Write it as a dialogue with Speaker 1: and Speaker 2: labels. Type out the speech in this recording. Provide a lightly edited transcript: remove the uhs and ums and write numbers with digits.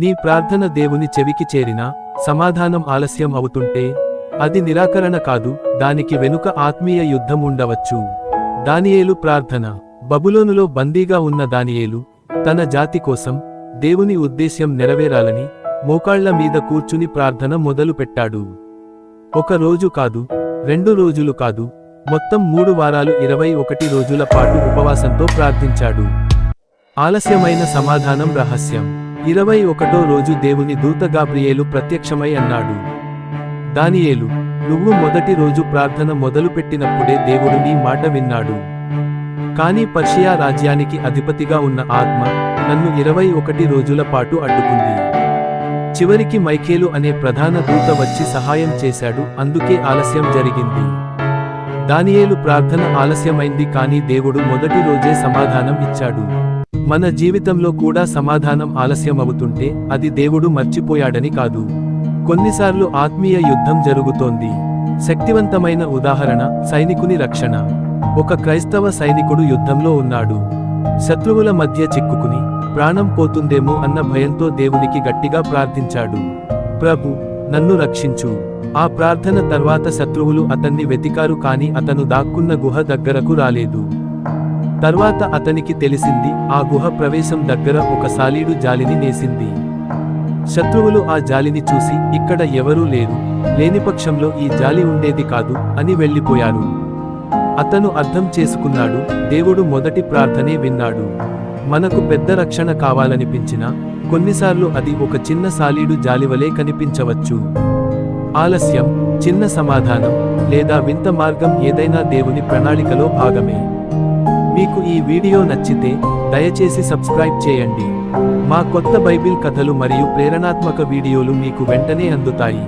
Speaker 1: నీ ప్రార్థన దేవుని చెవికి చేరినా సమాధానం ఆలస్యం అవుతుంటే అది నిరాకరణ కాదు, దానికి వెనుక ఆత్మీయ యుద్ధం ఉండవచ్చు. దానియేలు ప్రార్థన. బబులోనులో బందీగా ఉన్న దానియేలు తన జాతి కోసం దేవుని ఉద్దేశ్యం నెరవేరాలని మోకాళ్ల మీద కూర్చుని ప్రార్థన మొదలుపెట్టాడు. ఒక రోజు కాదు, 2 రోజులు కాదు, మొత్తం 3 వారాలు 21 రోజుల పాటు ఉపవాసంతో ప్రార్థించాడు. ఆలస్యమైన సమాధానం రహస్యం. 21వ రోజు దేవుని దూత గాబ్రియేలు ప్రత్యక్షమై అన్నాడు, దానియేలు, నువ్వు మొదటి రోజు ప్రార్థన మొదలుపెట్టినప్పుడే దేవుడు నీ మాట విన్నాడు. కానీ పర్షియా రాజ్యానికి అధిపతిగా ఉన్న ఆత్మ నన్ను 21 రోజుల పాటు అడ్డుకుంది. చివరికి మైఖేలు అనే ప్రధాన దూత వచ్చి సహాయం చేశాడు, అందుకే ఆలస్యం జరిగింది. దానియేలు ప్రార్థన ఆలస్యమైంది, కానీ దేవుడు మొదటి రోజే సమాధానం ఇచ్చాడు. మన జీవితంలో కూడా సమాధానం ఆలస్యమవుతుంటే అది దేవుడు మర్చిపోయాడని కాదు. కొన్నిసార్లు ఆత్మీయ యుద్ధం జరుగుతోంది. శక్తివంతమైన ఉదాహరణ సైనికుని రక్షణ. ఒక క్రైస్తవ సైనికుడు యుద్ధంలో ఉన్నాడు. శత్రువుల మధ్య చిక్కుకుని ప్రాణం పోతుందేమో అన్న భయంతో దేవునికి గట్టిగా ప్రార్థించాడు, ప్రభు, నన్ను రక్షించు. ఆ ప్రార్థన తర్వాత శత్రువులు అతన్ని వెతికారు, కానీ అతను దాక్కున్న గుహ దగ్గరకు రాలేదు. తర్వాత అతనికి తెలిసింది, ఆ గుహ ప్రవేశం దగ్గర ఒక సాలీడు జాలిని నేసింది. శత్రువులు ఆ జాలిని చూసి, ఇక్కడ ఎవరూ లేరు, లేనిపక్షంలో ఈ జాలి ఉండేది కాదు అని వెళ్ళిపోయారు. అతను అర్థం చేసుకున్నాడు, దేవుడు మొదటి ప్రార్థనే విన్నాడు. మనకు పెద్ద రక్షణ కావాలనిపించినా కొన్నిసార్లు అది ఒక చిన్న సాలీడు జాలివలే కనిపించవచ్చు. ఆలస్యం, చిన్న సమాధానం లేదా వింత మార్గం ఏదైనా దేవుని ప్రణాళికలో భాగమే. మీకు ఈ వీడియో నచ్చితే దయచేసి సబ్స్క్రైబ్ చేయండి. మా కొత్త బైబిల్ కథలు మరియు ప్రేరణాత్మక వీడియోలు మీకు వెంటనే అందుతాయి.